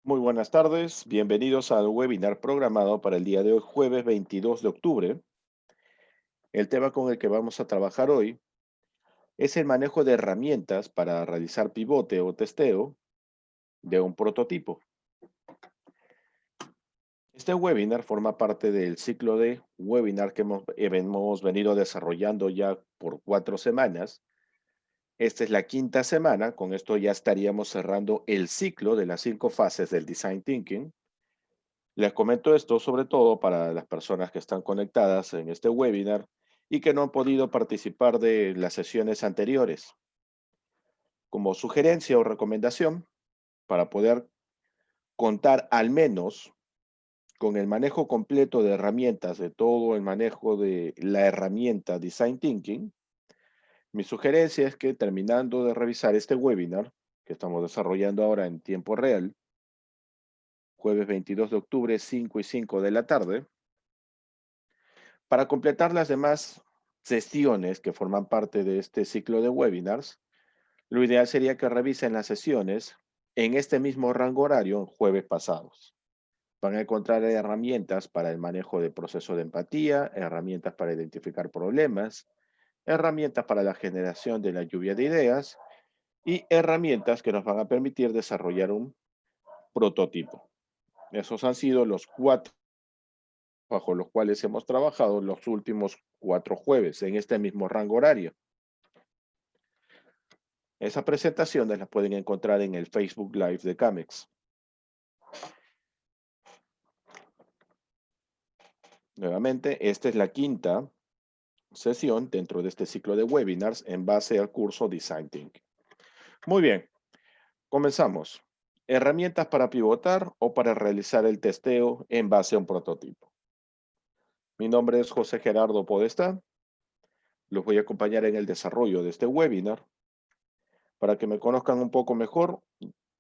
Muy buenas tardes, bienvenidos al webinar programado para el día de hoy, jueves 22 de octubre. El tema con el que vamos a trabajar hoy es el manejo de herramientas para realizar pivote o testeo de un prototipo. Este webinar forma parte del ciclo de webinar que hemos venido desarrollando ya por 4 semanas. Esta es la quinta semana, con esto ya estaríamos cerrando el ciclo de las 5 fases del Design Thinking. Les comento esto sobre todo para las personas que están conectadas en este webinar y que no han podido participar de las sesiones anteriores. Como sugerencia o recomendación, para poder contar al menos con el manejo completo de herramientas, de todo el manejo de la herramienta Design Thinking, mi sugerencia es que terminando de revisar este webinar, que estamos desarrollando ahora en tiempo real, jueves 22 de octubre, 5:05 de la tarde, para completar las demás sesiones que forman parte de este ciclo de webinars, lo ideal sería que revisen las sesiones en este mismo rango horario jueves pasados. Van a encontrar herramientas para el manejo del proceso de empatía, herramientas para identificar problemas, herramientas para la generación de la lluvia de ideas y herramientas que nos van a permitir desarrollar un prototipo. Esos han sido los 4 bajo los cuales hemos trabajado los últimos 4 jueves en este mismo rango horario. Esas presentaciones las pueden encontrar en el Facebook Live de Camex. Nuevamente, esta es la quinta sesión dentro de este ciclo de webinars en base al curso Design Thinking. Muy bien, comenzamos. Herramientas para pivotar o para realizar el testeo en base a un prototipo. Mi nombre es José Gerardo Podestá. Los voy a acompañar en el desarrollo de este webinar. Para que me conozcan un poco mejor,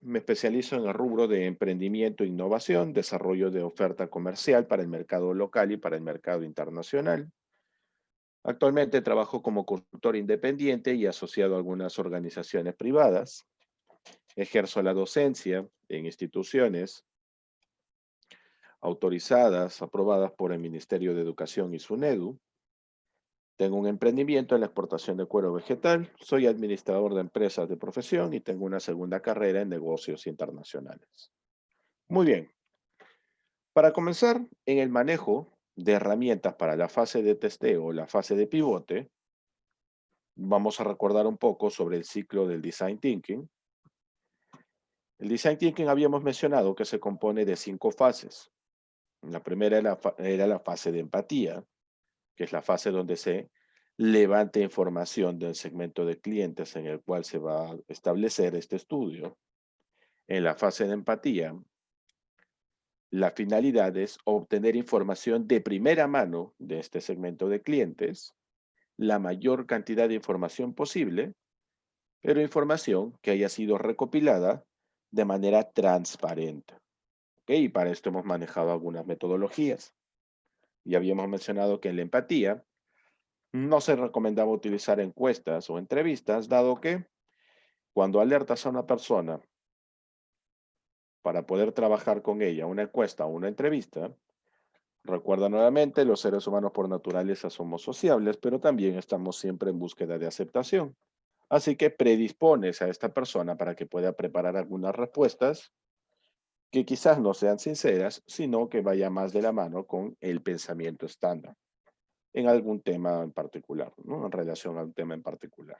me especializo en el rubro de emprendimiento e innovación, desarrollo de oferta comercial para el mercado local y para el mercado internacional. Actualmente trabajo como consultor independiente y asociado a algunas organizaciones privadas. Ejerzo la docencia en instituciones autorizadas, aprobadas por el Ministerio de Educación y SUNEDU. Tengo un emprendimiento en la exportación de cuero vegetal, soy administrador de empresas de profesión y tengo una segunda carrera en negocios internacionales. Muy bien, para comenzar en el manejo de herramientas para la fase de testeo o la fase de pivote, vamos a recordar un poco sobre el ciclo del Design Thinking. El Design Thinking habíamos mencionado que se compone de 5 fases. La primera era la fase de empatía, que es la fase donde se levanta información del segmento de clientes en el cual se va a establecer este estudio. En la fase de empatía, la finalidad es obtener información de primera mano de este segmento de clientes, la mayor cantidad de información posible, pero información que haya sido recopilada de manera transparente. ¿Ok? Y para esto hemos manejado algunas metodologías. Ya habíamos mencionado que en la empatía no se recomendaba utilizar encuestas o entrevistas, dado que cuando alertas a una persona para poder trabajar con ella una encuesta o una entrevista, recuerda nuevamente, los seres humanos por naturaleza somos sociables, pero también estamos siempre en búsqueda de aceptación. Así que predispones a esta persona para que pueda preparar algunas respuestas que quizás no sean sinceras, sino que vaya más de la mano con el pensamiento estándar en algún tema en particular, ¿no? En relación a un tema en particular.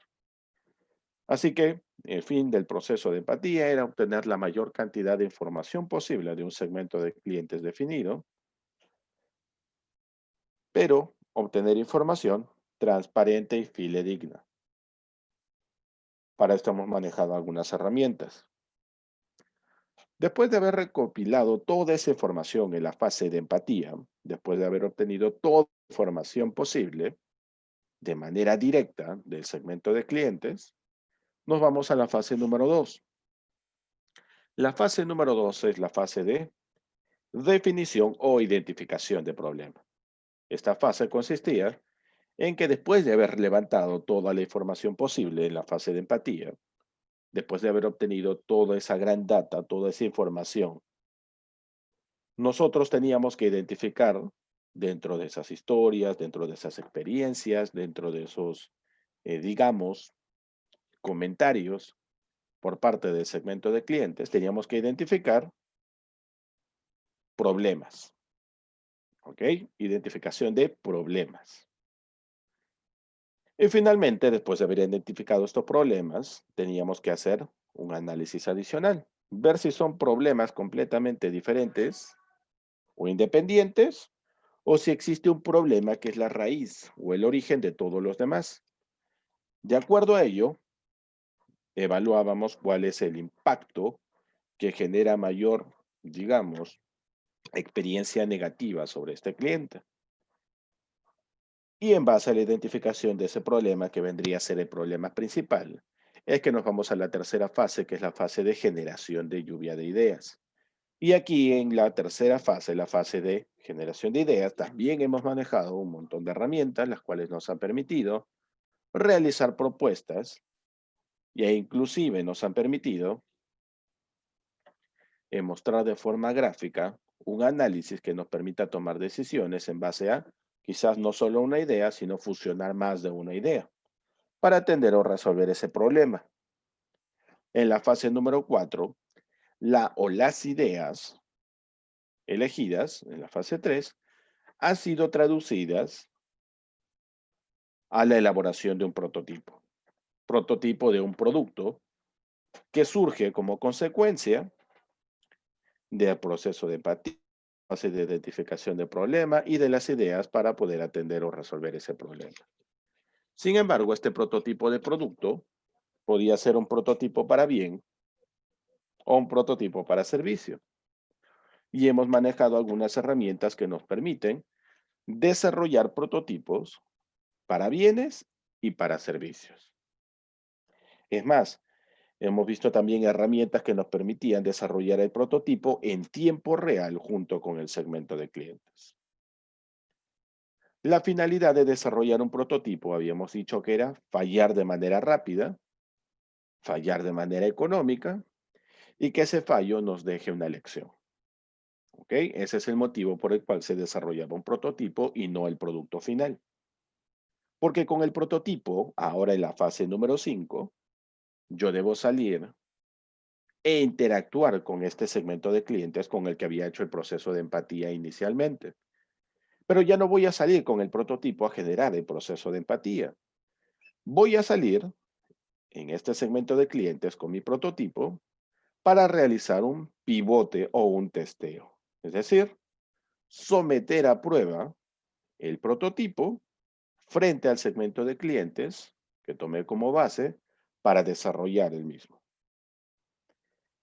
Así que el fin del proceso de empatía era obtener la mayor cantidad de información posible de un segmento de clientes definido, pero obtener información transparente y fidedigna. Para esto hemos manejado algunas herramientas. Después de haber recopilado toda esa información en la fase de empatía, después de haber obtenido toda la información posible de manera directa del segmento de clientes, nos vamos a la fase número 2. La fase número 2 es la fase de definición o identificación de problema. Esta fase consistía en que después de haber levantado toda la información posible en la fase de empatía, después de haber obtenido toda esa gran data, toda esa información nosotros teníamos que identificar dentro de esas historias, dentro de esas experiencias, dentro de esos, digamos, comentarios por parte del segmento de clientes, teníamos que identificar problemas, ¿ok? Identificación de problemas. Y finalmente, después de haber identificado estos problemas, teníamos que hacer un análisis adicional, ver si son problemas completamente diferentes o independientes, o si existe un problema que es la raíz o el origen de todos los demás. De acuerdo a ello, evaluábamos cuál es el impacto que genera mayor, digamos, experiencia negativa sobre este cliente. Y en base a la identificación de ese problema, que vendría a ser el problema principal, es que nos vamos a la tercera fase, que es la fase de generación de lluvia de ideas. Y aquí en la tercera fase, la fase de generación de ideas, también hemos manejado un montón de herramientas, las cuales nos han permitido realizar propuestas e inclusive nos han permitido mostrar de forma gráfica un análisis que nos permita tomar decisiones en base a quizás no solo una idea, sino fusionar más de una idea para atender o resolver ese problema. En la fase número 4, la o las ideas elegidas en la fase 3 han sido traducidas a la elaboración de un prototipo de un producto que surge como consecuencia del proceso de empatía, fase de identificación de problema y de las ideas para poder atender o resolver ese problema. Sin embargo, este prototipo de producto podía ser un prototipo para bien o un prototipo para servicio. Y hemos manejado algunas herramientas que nos permiten desarrollar prototipos para bienes y para servicios. Es más, hemos visto también herramientas que nos permitían desarrollar el prototipo en tiempo real junto con el segmento de clientes. La finalidad de desarrollar un prototipo habíamos dicho que era fallar de manera rápida, fallar de manera económica y que ese fallo nos deje una lección. ¿Ok? Ese es el motivo por el cual se desarrollaba un prototipo y no el producto final. Porque con el prototipo, ahora en la fase número 5, yo debo salir e interactuar con este segmento de clientes con el que había hecho el proceso de empatía inicialmente. Pero ya no voy a salir con el prototipo a generar el proceso de empatía. Voy a salir en este segmento de clientes con mi prototipo para realizar un pivote o un testeo. Es decir, someter a prueba el prototipo frente al segmento de clientes que tomé como base para desarrollar el mismo.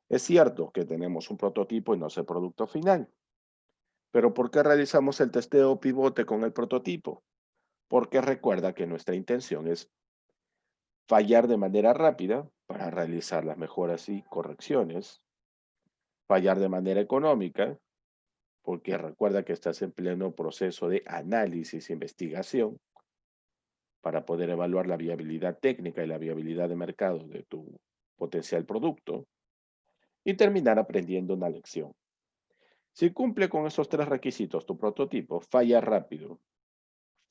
Es cierto que tenemos un prototipo y no es el producto final, pero ¿por qué realizamos el testeo pivote con el prototipo? Porque recuerda que nuestra intención es fallar de manera rápida para realizar las mejoras y correcciones, fallar de manera económica, porque recuerda que estás en pleno proceso de análisis e investigación para poder evaluar la viabilidad técnica y la viabilidad de mercado de tu potencial producto y terminar aprendiendo una lección. Si cumple con esos tres requisitos tu prototipo, falla rápido,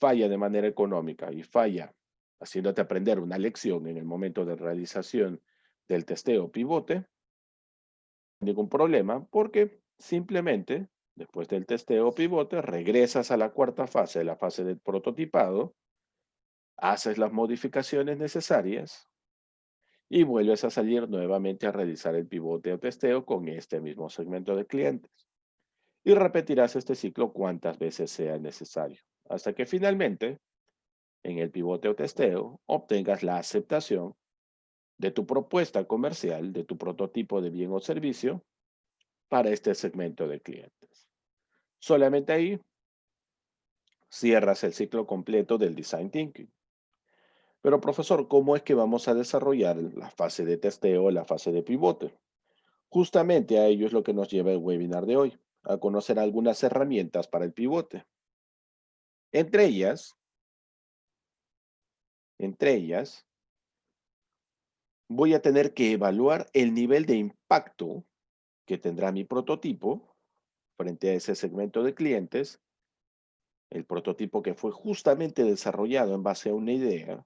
falla de manera económica y falla haciéndote aprender una lección en el momento de realización del testeo pivote, ningún problema porque simplemente después del testeo pivote regresas a la cuarta fase, la fase del prototipado, haces las modificaciones necesarias y vuelves a salir nuevamente a realizar el pivote o testeo con este mismo segmento de clientes. Y repetirás este ciclo cuantas veces sea necesario, hasta que finalmente, en el pivote o testeo, obtengas la aceptación de tu propuesta comercial, de tu prototipo de bien o servicio para este segmento de clientes. Solamente ahí cierras el ciclo completo del design thinking. Pero profesor, ¿cómo es que vamos a desarrollar la fase de testeo, la fase de pivote? Justamente a ello es lo que nos lleva el webinar de hoy, a conocer algunas herramientas para el pivote. Entre ellas, entre ellas, voy a tener que evaluar el nivel de impacto que tendrá mi prototipo frente a ese segmento de clientes, el prototipo que fue justamente desarrollado en base a una idea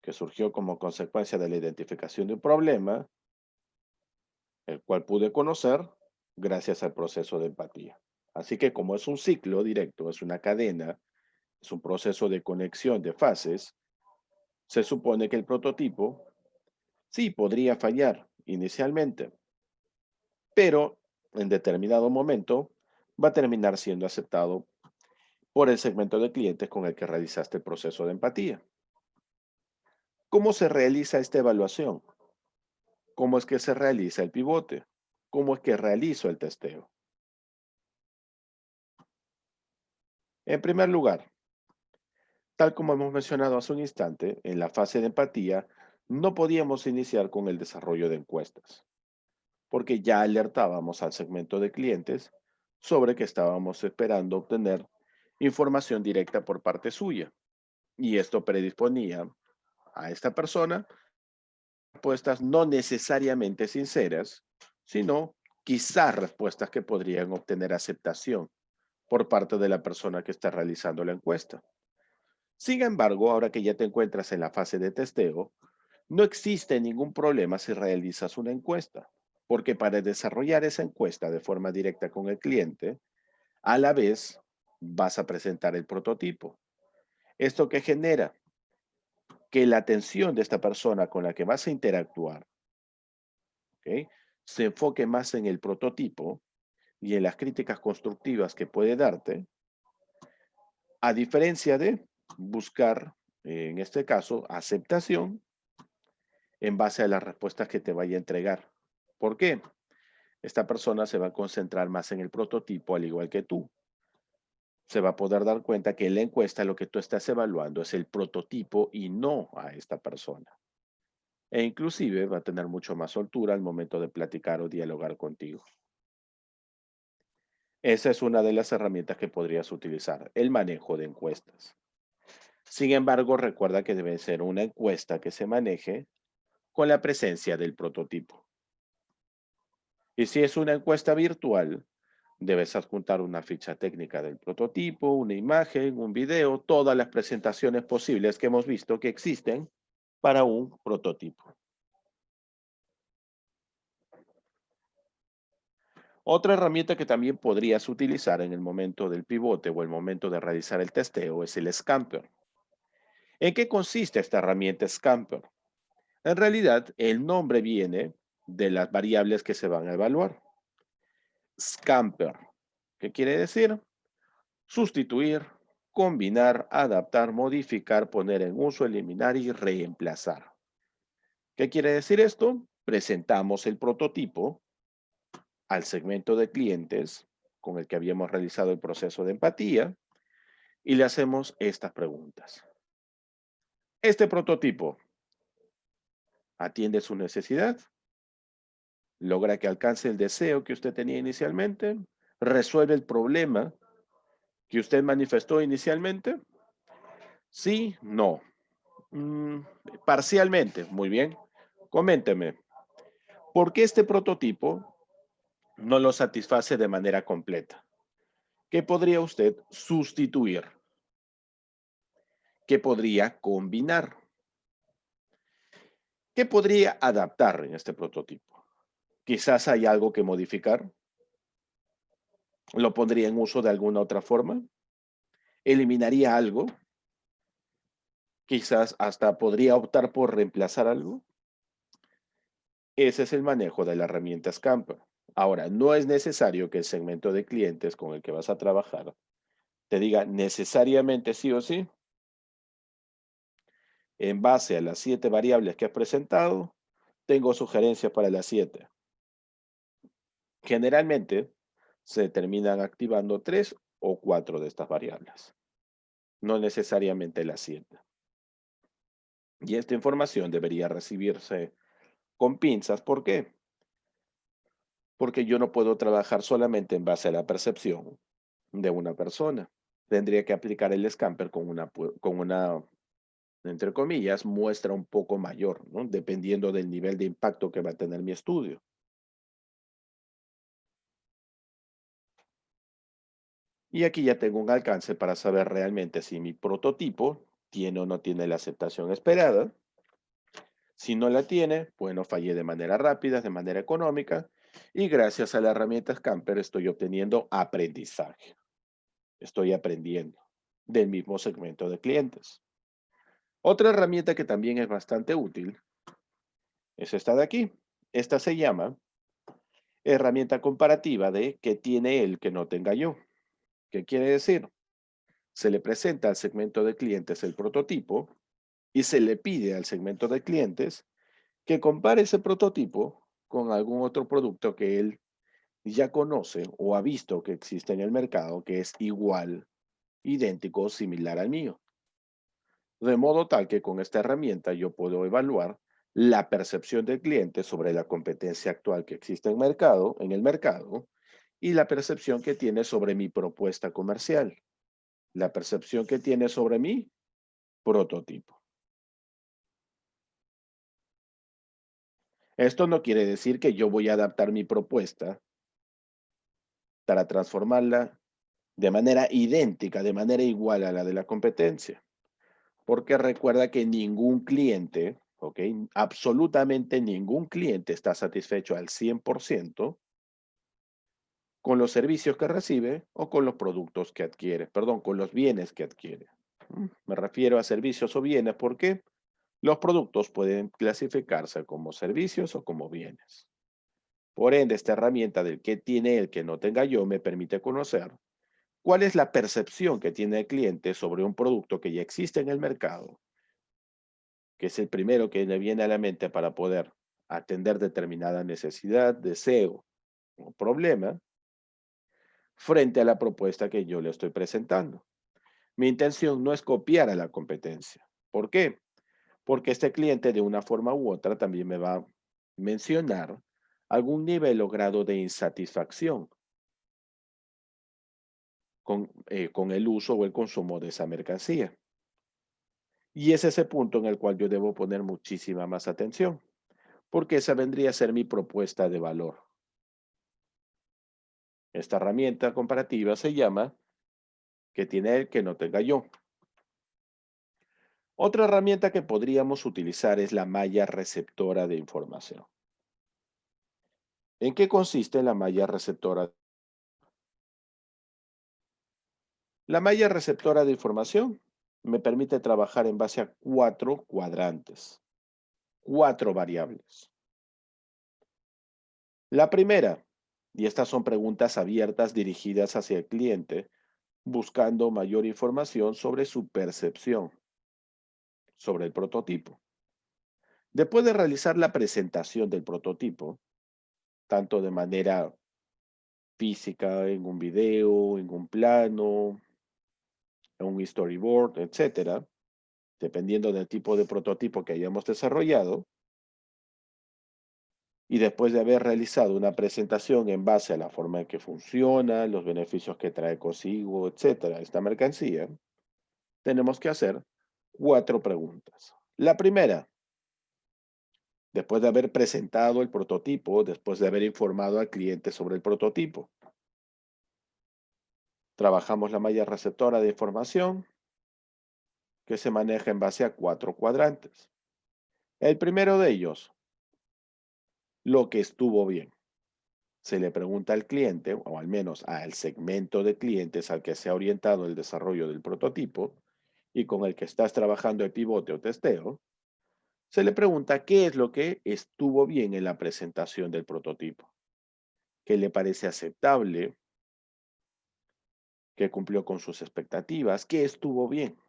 que surgió como consecuencia de la identificación de un problema, el cual pude conocer gracias al proceso de empatía. Así que como es un ciclo directo, es una cadena, es un proceso de conexión de fases, se supone que el prototipo sí podría fallar inicialmente, pero en determinado momento va a terminar siendo aceptado por el segmento de clientes con el que realizaste el proceso de empatía. ¿Cómo se realiza esta evaluación? ¿Cómo es que se realiza el pivote? ¿Cómo es que realizo el testeo? En primer lugar, tal como hemos mencionado hace un instante, en la fase de empatía no podíamos iniciar con el desarrollo de encuestas, porque ya alertábamos al segmento de clientes sobre que estábamos esperando obtener información directa por parte suya. Y esto predisponía a esta persona a respuestas no necesariamente sinceras, sino quizás respuestas que podrían obtener aceptación por parte de la persona que está realizando la encuesta. Sin embargo, ahora que ya te encuentras en la fase de testeo, no existe ningún problema si realizas una encuesta, porque para desarrollar esa encuesta de forma directa con el cliente, a la vez vas a presentar el prototipo. ¿Esto qué genera? Que la atención de esta persona con la que vas a interactuar, ¿ok?, se enfoque más en el prototipo y en las críticas constructivas que puede darte, a diferencia de buscar, en este caso, aceptación en base a las respuestas que te vaya a entregar. ¿Por qué? Esta persona se va a concentrar más en el prototipo al igual que tú. Se va a poder dar cuenta que en la encuesta lo que tú estás evaluando es el prototipo y no a esta persona. E inclusive va a tener mucho más soltura al momento de platicar o dialogar contigo. Esa es una de las herramientas que podrías utilizar, el manejo de encuestas. Sin embargo, recuerda que debe ser una encuesta que se maneje con la presencia del prototipo. Y si es una encuesta virtual, debes adjuntar una ficha técnica del prototipo, una imagen, un video, todas las presentaciones posibles que hemos visto que existen para un prototipo. Otra herramienta que también podrías utilizar en el momento del pivote o el momento de realizar el testeo es el Scamper. ¿En qué consiste esta herramienta Scamper? En realidad, el nombre viene de las variables que se van a evaluar. Scamper, ¿qué quiere decir? Sustituir, combinar, adaptar, modificar, poner en uso, eliminar y reemplazar. ¿Qué quiere decir esto? Presentamos el prototipo al segmento de clientes con el que habíamos realizado el proceso de empatía y le hacemos estas preguntas. ¿Este prototipo atiende su necesidad? ¿Logra que alcance el deseo que usted tenía inicialmente? ¿Resuelve el problema que usted manifestó inicialmente? Sí, no. Mm, Parcialmente, muy bien. Coménteme, ¿por qué este prototipo no lo satisface de manera completa? ¿Qué podría usted sustituir? ¿Qué podría combinar? ¿Qué podría adaptar en este prototipo? Quizás hay algo que modificar. ¿Lo pondría en uso de alguna otra forma? ¿Eliminaría algo? Quizás hasta podría optar por reemplazar algo. Ese es el manejo de la herramienta Scamper. Ahora, no es necesario que el segmento de clientes con el que vas a trabajar te diga necesariamente sí o sí. En base a las 7 variables que has presentado, tengo sugerencias para las 7. Generalmente se terminan activando 3 o 4 de estas variables, no necesariamente las 7. Y esta información debería recibirse con pinzas. ¿Por qué? Porque yo no puedo trabajar solamente en base a la percepción de una persona. Tendría que aplicar el Scamper con una, entre comillas, muestra un poco mayor, ¿no? Dependiendo del nivel de impacto que va a tener mi estudio. Y aquí ya tengo un alcance para saber realmente si mi prototipo tiene o no tiene la aceptación esperada. Si no la tiene, bueno, fallé de manera rápida, de manera económica, y gracias a la herramienta Scamper estoy obteniendo aprendizaje. Estoy aprendiendo del mismo segmento de clientes. Otra herramienta que también es bastante útil es esta de aquí. Esta se llama herramienta comparativa de qué tiene él que no tenga yo. ¿Qué quiere decir? Se le presenta al segmento de clientes el prototipo y se le pide al segmento de clientes que compare ese prototipo con algún otro producto que él ya conoce o ha visto que existe en el mercado que es igual, idéntico o similar al mío. De modo tal que con esta herramienta yo puedo evaluar la percepción del cliente sobre la competencia actual que existe en el mercado, y la percepción que tiene sobre mi propuesta comercial, la percepción que tiene sobre mi prototipo. Esto no quiere decir que yo voy a adaptar mi propuesta para transformarla de manera idéntica, de manera igual a la de la competencia. Porque recuerda que ningún cliente, ¿ok? Absolutamente ningún cliente está satisfecho al 100% con los servicios que recibe o con los productos que adquiere, perdón, con los bienes que adquiere. Me refiero a servicios o bienes porque los productos pueden clasificarse como servicios o como bienes. Por ende, esta herramienta del que tiene el que no tenga yo me permite conocer cuál es la percepción que tiene el cliente sobre un producto que ya existe en el mercado, que es el primero que le viene a la mente para poder atender determinada necesidad, deseo o problema frente a la propuesta que yo le estoy presentando. Mi intención no es copiar a la competencia. ¿Por qué? Porque este cliente de una forma u otra también me va a mencionar algún nivel o grado de insatisfacción con el uso o el consumo de esa mercancía. Y es ese punto en el cual yo debo poner muchísima más atención, porque esa vendría a ser mi propuesta de valor. Esta herramienta comparativa se llama que tiene él que no tenga yo. Otra herramienta que podríamos utilizar es la malla receptora de información. ¿En qué consiste la malla receptora? La malla receptora de información me permite trabajar en base a 4 cuadrantes, 4 variables. La primera, y estas son preguntas abiertas dirigidas hacia el cliente, buscando mayor información sobre su percepción, sobre el prototipo. Después de realizar la presentación del prototipo, tanto de manera física, en un video, en un plano, en un storyboard, etcétera, dependiendo del tipo de prototipo que hayamos desarrollado, y después de haber realizado una presentación en base a la forma en que funciona, los beneficios que trae consigo, etcétera, esta mercancía, tenemos que hacer 4 preguntas. La primera, después de haber presentado el prototipo, después de haber informado al cliente sobre el prototipo, trabajamos la malla receptora de información que se maneja en base a 4 cuadrantes. El primero de ellos, lo que estuvo bien. Se le pregunta al cliente, o al menos al segmento de clientes al que se ha orientado el desarrollo del prototipo y con el que estás trabajando el pivote o testeo, se le pregunta qué es lo que estuvo bien en la presentación del prototipo, qué le parece aceptable, qué cumplió con sus expectativas, qué estuvo bien.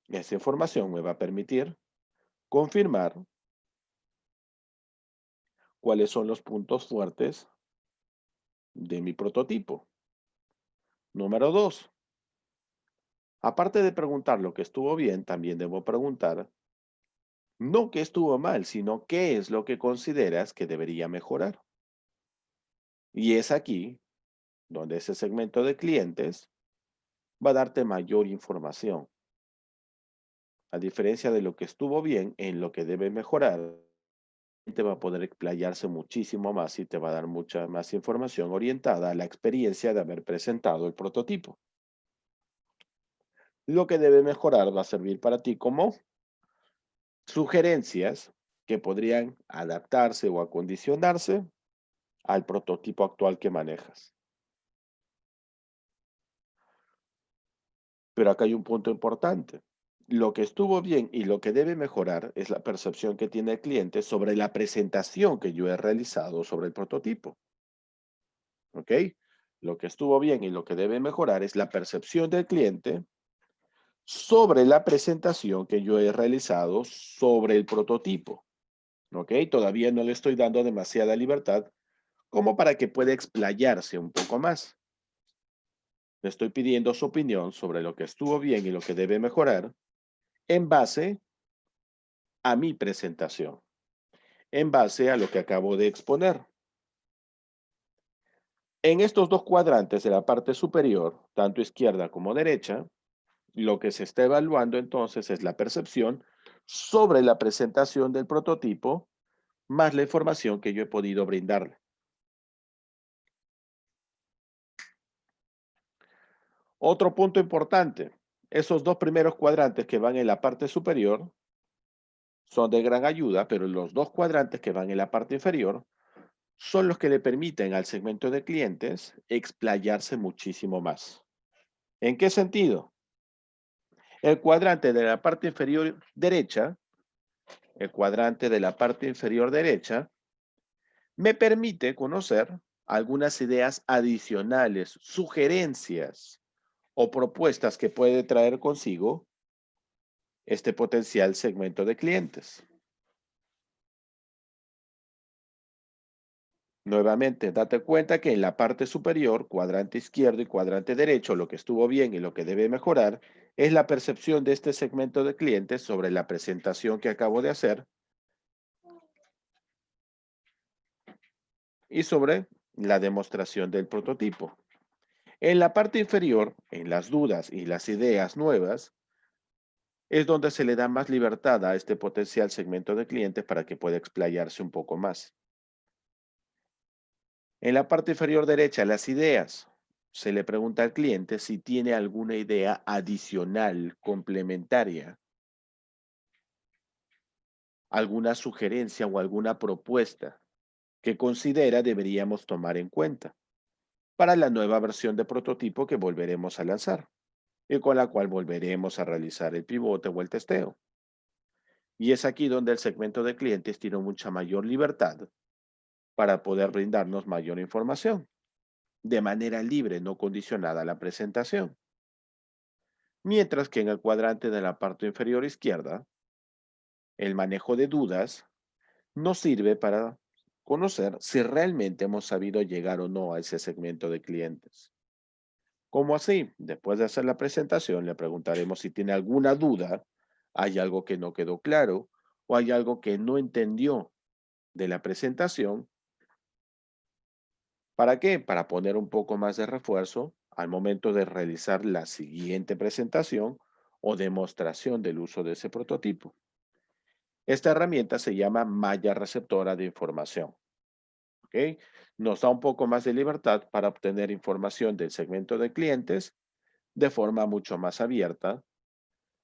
Esa información me va a permitir confirmar cuáles son los puntos fuertes de mi prototipo. Número 2. Aparte de preguntar lo que estuvo bien, también debo preguntar no qué estuvo mal, sino qué es lo que consideras que debería mejorar. Y es aquí donde ese segmento de clientes va a darte mayor información. A diferencia de lo que estuvo bien, en lo que debe mejorar, te va a poder explayarse muchísimo más y te va a dar mucha más información orientada a la experiencia de haber presentado el prototipo. Lo que debe mejorar va a servir para ti como sugerencias que podrían adaptarse o acondicionarse al prototipo actual que manejas. Pero acá hay un punto importante. Lo que estuvo bien y lo que debe mejorar es la percepción que tiene el cliente sobre la presentación que yo he realizado sobre el prototipo. ¿Ok? Lo que estuvo bien y lo que debe mejorar es la percepción del cliente sobre la presentación que yo he realizado sobre el prototipo. ¿Ok? Todavía no le estoy dando demasiada libertad como para que pueda explayarse un poco más. Le estoy pidiendo su opinión sobre lo que estuvo bien y lo que debe mejorar en base a mi presentación, en base a lo que acabo de exponer. En estos dos cuadrantes de la parte superior, tanto izquierda como derecha, lo que se está evaluando entonces es la percepción sobre la presentación del prototipo más la información que yo he podido brindarle. Otro punto importante, esos dos primeros cuadrantes que van en la parte superior son de gran ayuda, pero los dos cuadrantes que van en la parte inferior son los que le permiten al segmento de clientes explayarse muchísimo más. ¿En qué sentido? El cuadrante de la parte inferior derecha, el cuadrante de la parte inferior derecha, me permite conocer algunas ideas adicionales, sugerencias o propuestas que puede traer consigo este potencial segmento de clientes. Nuevamente, date cuenta que en la parte superior, cuadrante izquierdo y cuadrante derecho, lo que estuvo bien y lo que debe mejorar es la percepción de este segmento de clientes sobre la presentación que acabo de hacer y sobre la demostración del prototipo. En la parte inferior, en las dudas y las ideas nuevas, es donde se le da más libertad a este potencial segmento de clientes para que pueda explayarse un poco más. En la parte inferior derecha, las ideas. Se le pregunta al cliente si tiene alguna idea adicional, complementaria, alguna sugerencia o alguna propuesta que considera deberíamos tomar en cuenta para la nueva versión de prototipo que volveremos a lanzar y con la cual volveremos a realizar el pivote o el testeo. Y es aquí donde el segmento de clientes tiene mucha mayor libertad para poder brindarnos mayor información de manera libre, no condicionada a la presentación. Mientras que en el cuadrante de la parte inferior izquierda, el manejo de dudas nos sirve para conocer si realmente hemos sabido llegar o no a ese segmento de clientes. ¿Cómo así? Después de hacer la presentación, le preguntaremos si tiene alguna duda, hay algo que no quedó claro o hay algo que no entendió de la presentación. ¿Para qué? Para poner un poco más de refuerzo al momento de realizar la siguiente presentación o demostración del uso de ese prototipo. Esta herramienta se llama malla receptora de información. ¿Ok? Nos da un poco más de libertad para obtener información del segmento de clientes de forma mucho más abierta,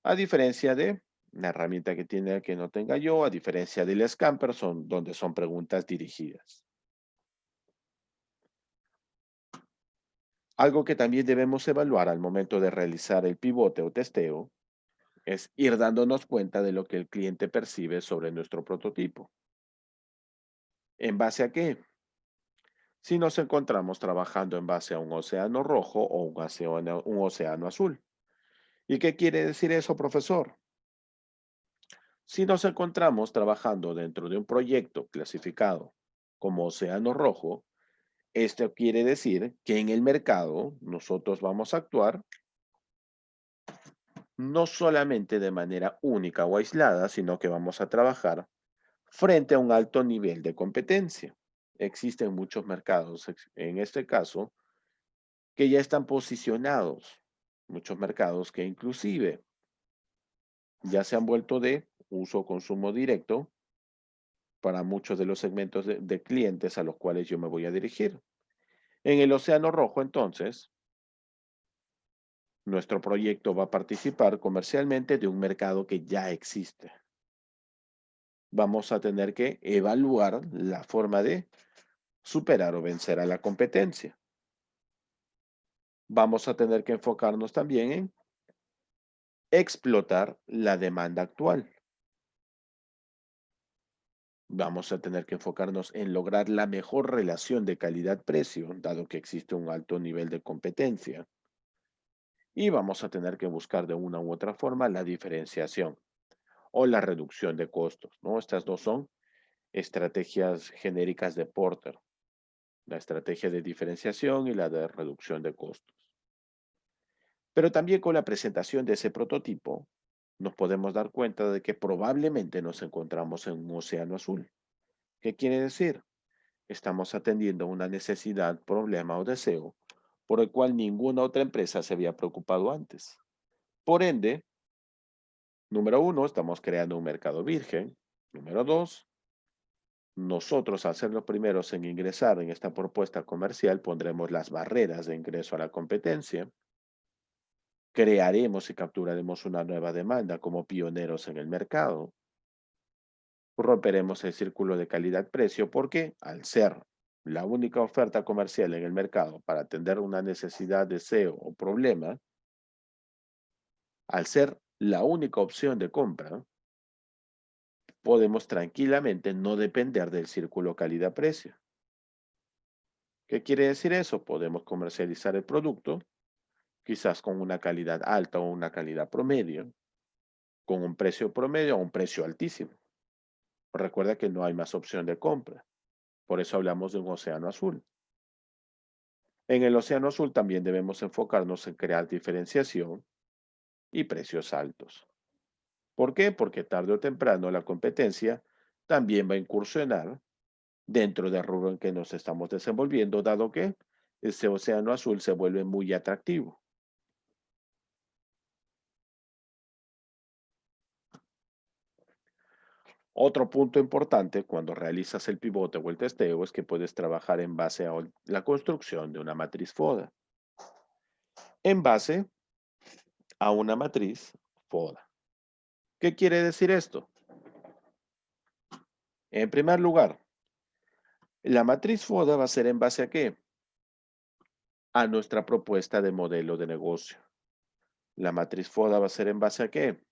a diferencia de la herramienta que tiene que no tenga yo, a diferencia del Scamper, donde son preguntas dirigidas. Algo que también debemos evaluar al momento de realizar el pivote o testeo es ir dándonos cuenta de lo que el cliente percibe sobre nuestro prototipo. ¿En base a qué? Si nos encontramos trabajando en base a un océano rojo o un océano azul. ¿Y qué quiere decir eso, profesor? Si nos encontramos trabajando dentro de un proyecto clasificado como océano rojo, esto quiere decir que en el mercado nosotros vamos a actuar no solamente de manera única o aislada, sino que vamos a trabajar frente a un alto nivel de competencia. Existen muchos mercados, en este caso, que ya están posicionados, muchos mercados que inclusive ya se han vuelto de uso o consumo directo para muchos de los segmentos de clientes a los cuales yo me voy a dirigir. En el Océano Rojo, entonces, nuestro proyecto va a participar comercialmente de un mercado que ya existe. Vamos a tener que evaluar la forma de superar o vencer a la competencia. Vamos a tener que enfocarnos también en explotar la demanda actual. Vamos a tener que enfocarnos en lograr la mejor relación de calidad-precio, dado que existe un alto nivel de competencia. Y vamos a tener que buscar de una u otra forma la diferenciación o la reducción de costos, ¿no? Estas dos son estrategias genéricas de Porter, la estrategia de diferenciación y la de reducción de costos. Pero también con la presentación de ese prototipo, nos podemos dar cuenta de que probablemente nos encontramos en un océano azul. ¿Qué quiere decir? Estamos atendiendo una necesidad, problema o deseo por el cual ninguna otra empresa se había preocupado antes. Por ende, número uno, estamos creando un mercado virgen. Número dos, nosotros al ser los primeros en ingresar en esta propuesta comercial pondremos las barreras de ingreso a la competencia. Crearemos y capturaremos una nueva demanda como pioneros en el mercado. Romperemos el círculo de calidad-precio porque, al ser la única oferta comercial en el mercado para atender una necesidad, deseo o problema, al ser la única opción de compra, podemos tranquilamente no depender del círculo calidad-precio. ¿Qué quiere decir eso? Podemos comercializar el producto, quizás con una calidad alta o una calidad promedio, con un precio promedio o un precio altísimo. Recuerda que no hay más opción de compra. Por eso hablamos de un océano azul. En el océano azul también debemos enfocarnos en crear diferenciación y precios altos. ¿Por qué? Porque tarde o temprano la competencia también va a incursionar dentro del rubro en que nos estamos desenvolviendo, dado que ese océano azul se vuelve muy atractivo. Otro punto importante cuando realizas el pivote o el testeo es que puedes trabajar en base a la construcción de una matriz FODA. En base a una matriz FODA. ¿Qué quiere decir esto? En primer lugar, la matriz FODA va a ser en base a qué? A nuestra propuesta de modelo de negocio. La matriz FODA va a ser en base a qué?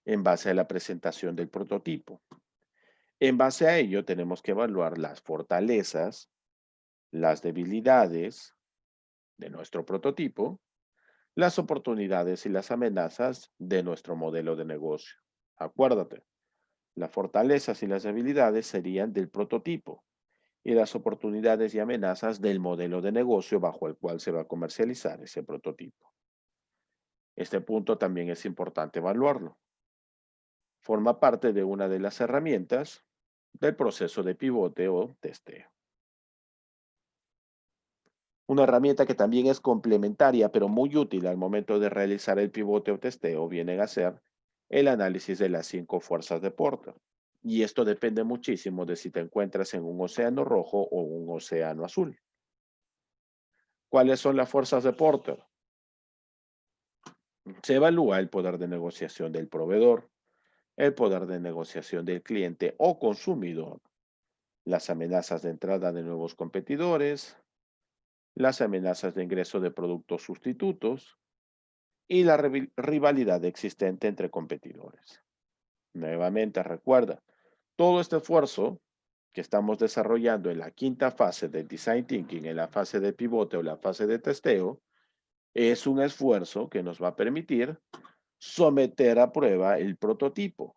En base a la presentación del prototipo. En base a ello tenemos que evaluar las fortalezas, las debilidades de nuestro prototipo, las oportunidades y las amenazas de nuestro modelo de negocio. Acuérdate, las fortalezas y las debilidades serían del prototipo y las oportunidades y amenazas del modelo de negocio bajo el cual se va a comercializar ese prototipo. Este punto también es importante evaluarlo. Forma parte de una de las herramientas del proceso de pivote o testeo. Una herramienta que también es complementaria, pero muy útil al momento de realizar el pivote o testeo, viene a ser el análisis de las 5 fuerzas de Porter. Y esto depende muchísimo de si te encuentras en un océano rojo o un océano azul. ¿Cuáles son las fuerzas de Porter? Se evalúa el poder de negociación del proveedor, el poder de negociación del cliente o consumidor, las amenazas de entrada de nuevos competidores, las amenazas de ingreso de productos sustitutos y la rivalidad existente entre competidores. Nuevamente, recuerda, todo este esfuerzo que estamos desarrollando en la quinta fase del Design Thinking, en la fase de pivote o la fase de testeo, es un esfuerzo que nos va a permitir someter a prueba el prototipo.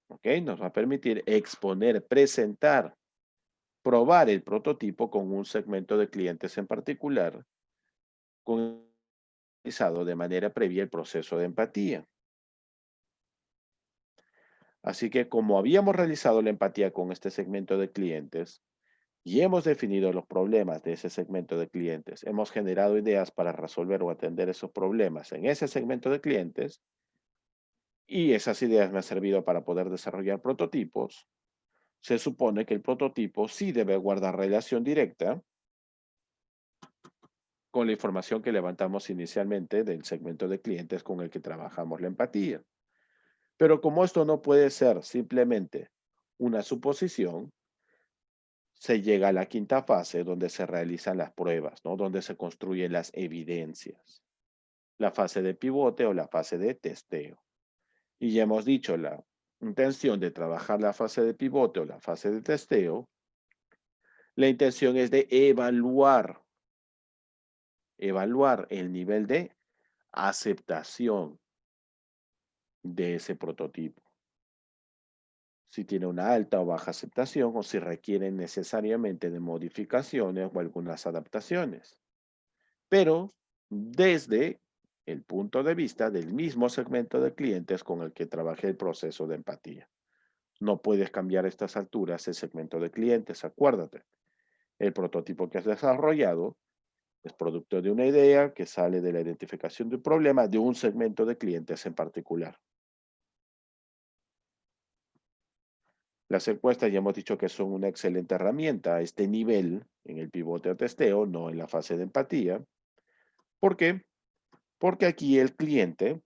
¿Ok? Nos va a permitir exponer, presentar, probar el prototipo con un segmento de clientes en particular, con de manera previa el proceso de empatía. Así que como habíamos realizado la empatía con este segmento de clientes y hemos definido los problemas de ese segmento de clientes, hemos generado ideas para resolver o atender esos problemas en ese segmento de clientes y esas ideas me han servido para poder desarrollar prototipos. se supone que el prototipo sí debe guardar relación directa con la información que levantamos inicialmente del segmento de clientes con el que trabajamos la empatía. Pero como esto no puede ser simplemente una suposición, se llega a la quinta fase donde se realizan las pruebas, ¿no? Donde se construyen las evidencias. La fase de pivote o la fase de testeo. Y ya hemos dicho, la intención de trabajar la fase de pivote o la fase de testeo, la intención es de evaluar el nivel de aceptación de ese prototipo. Si tiene una alta o baja aceptación o si requieren necesariamente de modificaciones o algunas adaptaciones. Pero desde el punto de vista del mismo segmento de clientes con el que trabajé el proceso de empatía. No puedes cambiar a estas alturas el segmento de clientes, acuérdate. El prototipo que has desarrollado es producto de una idea que sale de la identificación de un problema de un segmento de clientes en particular. Las encuestas ya hemos dicho que son una excelente herramienta a este nivel, en el pivote o testeo, no en la fase de empatía. ¿Por qué? Porque aquí el cliente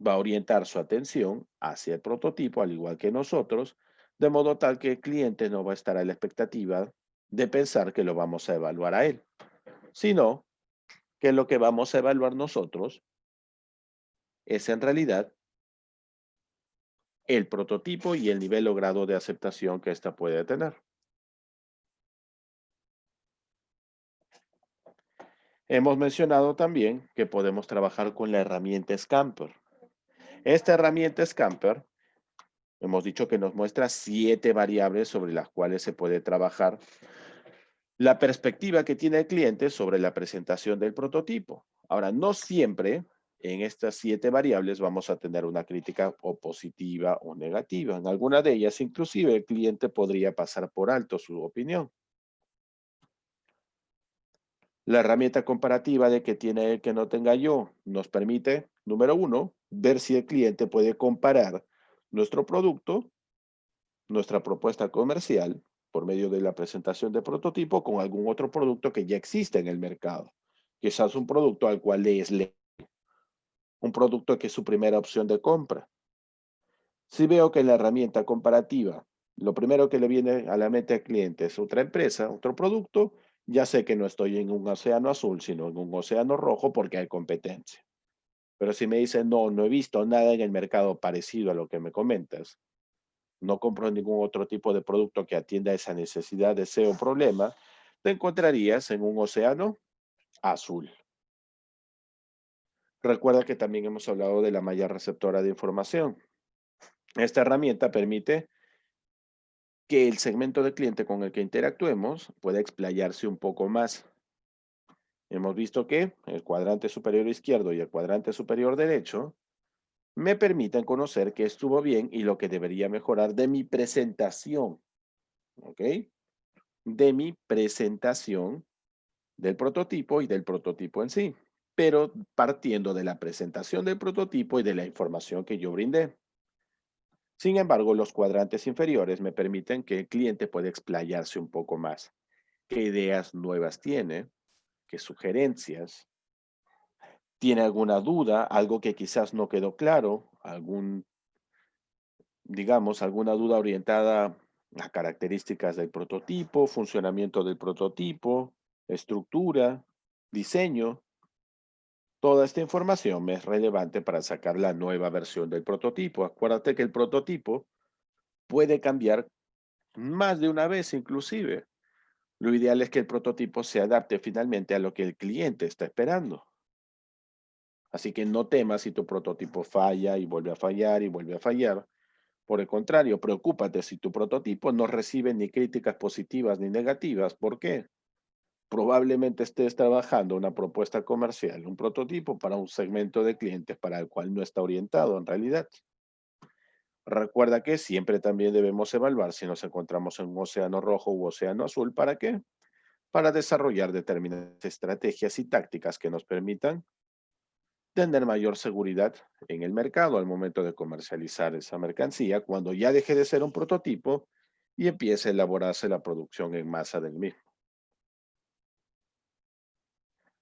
va a orientar su atención hacia el prototipo, al igual que nosotros, de modo tal que el cliente no va a estar a la expectativa de pensar que lo vamos a evaluar a él, sino que lo que vamos a evaluar nosotros es en realidad el prototipo y el nivel o grado de aceptación que ésta puede tener. Hemos mencionado también que podemos trabajar con la herramienta Scamper. Esta herramienta Scamper, hemos dicho que nos muestra 7 variables sobre las cuales se puede trabajar la perspectiva que tiene el cliente sobre la presentación del prototipo. Ahora, no siempre en estas 7 variables vamos a tener una crítica o positiva o negativa. En alguna de ellas, inclusive, el cliente podría pasar por alto su opinión. La herramienta comparativa de que tiene el que no tenga yo nos permite, número uno, ver si el cliente puede comparar nuestro producto, nuestra propuesta comercial, por medio de la presentación de prototipo con algún otro producto que ya existe en el mercado. Quizás un producto al cual le es un producto que es su primera opción de compra. Si veo que en la herramienta comparativa, lo primero que le viene a la mente al cliente es otra empresa, otro producto, ya sé que no estoy en un océano azul, sino en un océano rojo porque hay competencia. Pero si me dicen, no, no he visto nada en el mercado parecido a lo que me comentas, no compro ningún otro tipo de producto que atienda esa necesidad, deseo o problema, te encontrarías en un océano azul. Recuerda que también hemos hablado de la malla receptora de información. Esta herramienta permite que el segmento de cliente con el que interactuemos pueda explayarse un poco más. Hemos visto que el cuadrante superior izquierdo y el cuadrante superior derecho me permiten conocer qué estuvo bien y lo que debería mejorar de mi presentación, ¿ok? De mi presentación del prototipo y del prototipo en sí, pero partiendo de la presentación del prototipo y de la información que yo brindé. Sin embargo, los cuadrantes inferiores me permiten que el cliente pueda explayarse un poco más. ¿Qué ideas nuevas tiene? ¿Qué sugerencias? ¿Tiene alguna duda? ¿Algo que quizás no quedó claro? Digamos, alguna duda orientada a características del prototipo, funcionamiento del prototipo, estructura, diseño? Toda esta información me es relevante para sacar la nueva versión del prototipo. Acuérdate que el prototipo puede cambiar más de una vez inclusive. Lo ideal es que el prototipo se adapte finalmente a lo que el cliente está esperando. Así que no temas si tu prototipo falla y vuelve a fallar y vuelve a fallar. Por el contrario, preocúpate si tu prototipo no recibe ni críticas positivas ni negativas. ¿Por qué? Probablemente estés trabajando una propuesta comercial, un prototipo para un segmento de clientes para el cual no está orientado en realidad. Recuerda que siempre también debemos evaluar si nos encontramos en un océano rojo u océano azul. ¿Para qué? Para desarrollar determinadas estrategias y tácticas que nos permitan tener mayor seguridad en el mercado al momento de comercializar esa mercancía, cuando ya deje de ser un prototipo y empiece a elaborarse la producción en masa del mismo.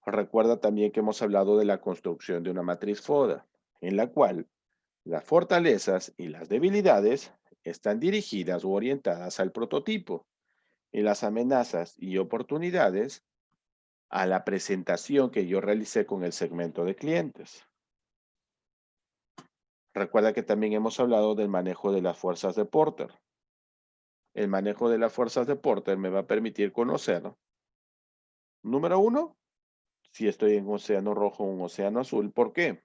Recuerda también que hemos hablado de la construcción de una matriz FODA, en la cual las fortalezas y las debilidades están dirigidas o orientadas al prototipo y las amenazas y oportunidades a la presentación que yo realicé con el segmento de clientes. Recuerda que también hemos hablado del manejo de las fuerzas de Porter. El manejo de las fuerzas de Porter me va a permitir conocer, número uno, si estoy en un océano rojo o un océano azul. ¿Por qué?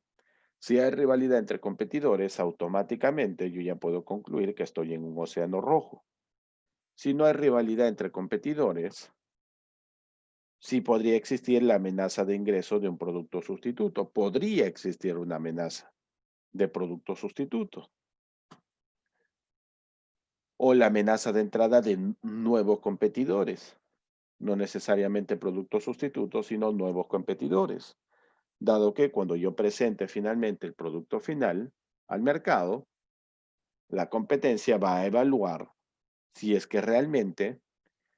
Si hay rivalidad entre competidores, automáticamente yo ya puedo concluir que estoy en un océano rojo. Si no hay rivalidad entre competidores, sí podría existir la amenaza de ingreso de un producto sustituto. Podría existir una amenaza de producto sustituto. O la amenaza de entrada de nuevos competidores. No necesariamente productos sustitutos, sino nuevos competidores. Dado que cuando yo presente finalmente el producto final al mercado, la competencia va a evaluar si es que realmente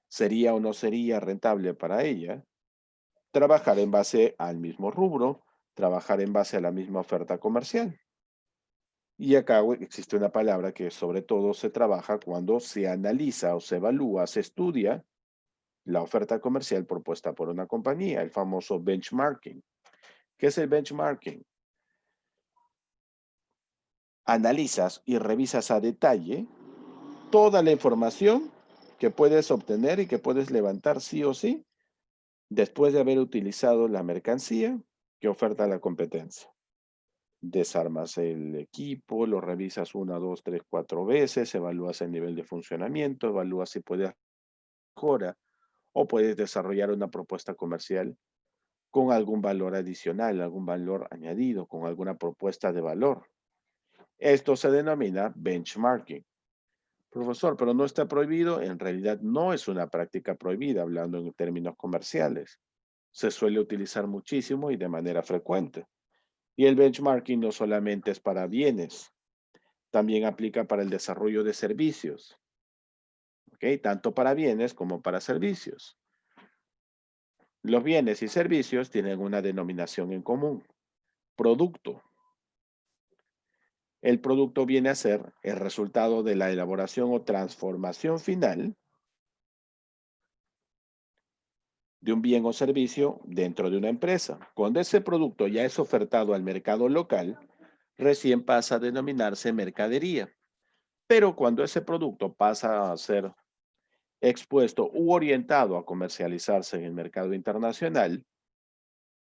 sería o no sería rentable para ella trabajar en base al mismo rubro, trabajar en base a la misma oferta comercial. Y acá existe una palabra que sobre todo se trabaja cuando se analiza o se evalúa, se estudia la oferta comercial propuesta por una compañía, el famoso benchmarking. ¿Qué es el benchmarking? Analizas y revisas a detalle toda la información que puedes obtener y que puedes levantar sí o sí después de haber utilizado la mercancía que oferta la competencia. Desarmas el equipo, lo revisas una, dos, tres, cuatro veces, evalúas el nivel de funcionamiento, evalúas si puedes mejorar o puedes desarrollar una propuesta comercial con algún valor adicional, algún valor añadido, con alguna propuesta de valor. Esto se denomina benchmarking. Profesor, pero no está prohibido. En realidad no es una práctica prohibida, hablando en términos comerciales. Se suele utilizar muchísimo y de manera frecuente. Y el benchmarking no solamente es para bienes, también aplica para el desarrollo de servicios, ¿ok? Tanto para bienes como para servicios. Los bienes y servicios tienen una denominación en común, producto. El producto viene a ser el resultado de la elaboración o transformación final de un bien o servicio dentro de una empresa. Cuando ese producto ya es ofertado al mercado local, recién pasa a denominarse mercadería. Pero cuando ese producto pasa a ser expuesto u orientado a comercializarse en el mercado internacional,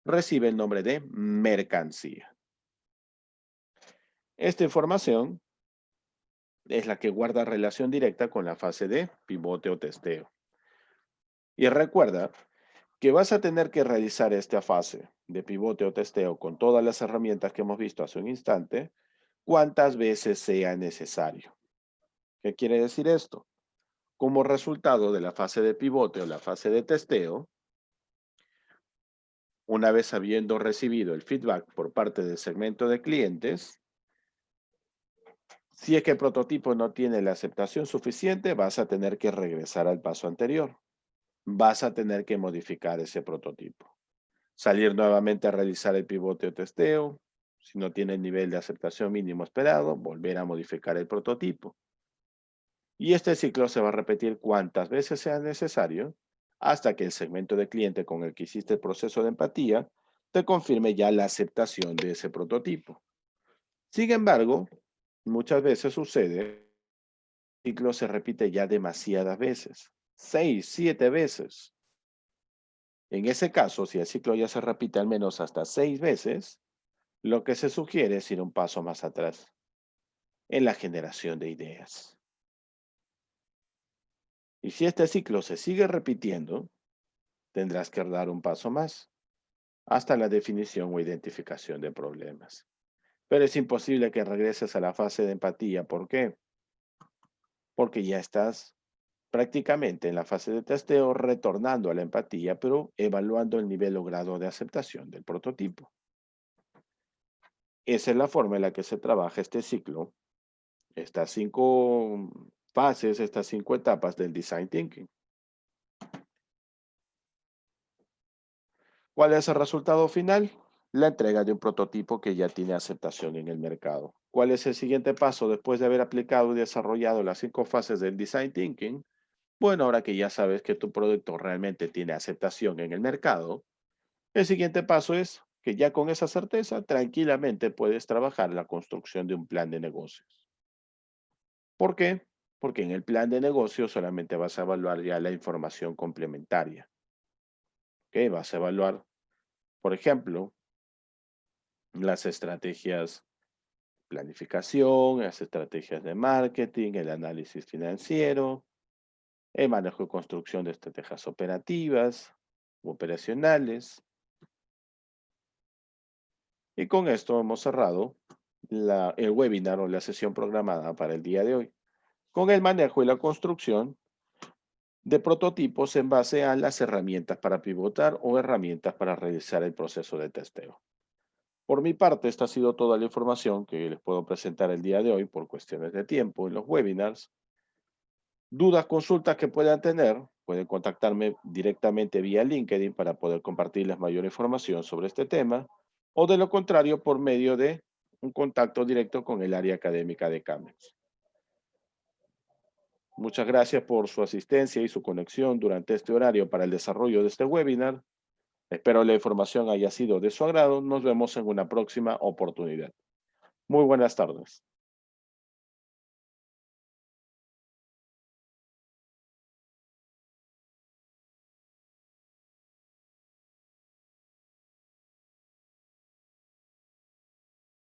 recibe el nombre de mercancía. Esta información es la que guarda relación directa con la fase de pivote o testeo. Y recuerda que vas a tener que realizar esta fase de pivote o testeo con todas las herramientas que hemos visto hace un instante, cuantas veces sea necesario. ¿Qué quiere decir esto? Como resultado de la fase de pivote o la fase de testeo, una vez habiendo recibido el feedback por parte del segmento de clientes, si es que el prototipo no tiene la aceptación suficiente, vas a tener que regresar al paso anterior. Vas a tener que modificar ese prototipo. Salir nuevamente a realizar el pivote o testeo. Si no tiene el nivel de aceptación mínimo esperado, volver a modificar el prototipo. Y este ciclo se va a repetir cuantas veces sea necesario hasta que el segmento de cliente con el que hiciste el proceso de empatía te confirme ya la aceptación de ese prototipo. Sin embargo, muchas veces sucede, el ciclo se repite ya demasiadas veces, 6, 7 veces. En ese caso, si el ciclo ya se repite al menos hasta 6 veces, lo que se sugiere es ir un paso más atrás en la generación de ideas. Y si este ciclo se sigue repitiendo, tendrás que dar un paso más hasta la definición o identificación de problemas. Pero es imposible que regreses a la fase de empatía. ¿Por qué? Porque ya estás prácticamente en la fase de testeo retornando a la empatía, pero evaluando el nivel o grado de aceptación del prototipo. Esa es la forma en la que se trabaja este ciclo, estas 5 fases, estas 5 etapas del Design Thinking. ¿Cuál es el resultado final? La entrega de un prototipo que ya tiene aceptación en el mercado. ¿Cuál es el siguiente paso después de haber aplicado y desarrollado las 5 fases del Design Thinking? Bueno, ahora que ya sabes que tu producto realmente tiene aceptación en el mercado, el siguiente paso es que ya con esa certeza tranquilamente puedes trabajar la construcción de un plan de negocios. ¿Por qué? Porque en el plan de negocio solamente vas a evaluar ya la información complementaria. ¿Ok? Vas a evaluar, por ejemplo, las estrategias planificación, las estrategias de marketing, el análisis financiero, el manejo y construcción de estrategias operativas, operacionales. Y con esto hemos cerrado el webinar o la sesión programada para el día de hoy, con el manejo y la construcción de prototipos en base a las herramientas para pivotar o herramientas para realizar el proceso de testeo. Por mi parte, esta ha sido toda la información que les puedo presentar el día de hoy por cuestiones de tiempo en los webinars. Dudas, consultas que puedan tener, pueden contactarme directamente vía LinkedIn para poder compartirles mayor información sobre este tema, o de lo contrario, por medio de un contacto directo con el área académica de Camex. Muchas gracias por su asistencia y su conexión durante este horario para el desarrollo de este webinar. Espero la información haya sido de su agrado. Nos vemos en una próxima oportunidad. Muy buenas tardes.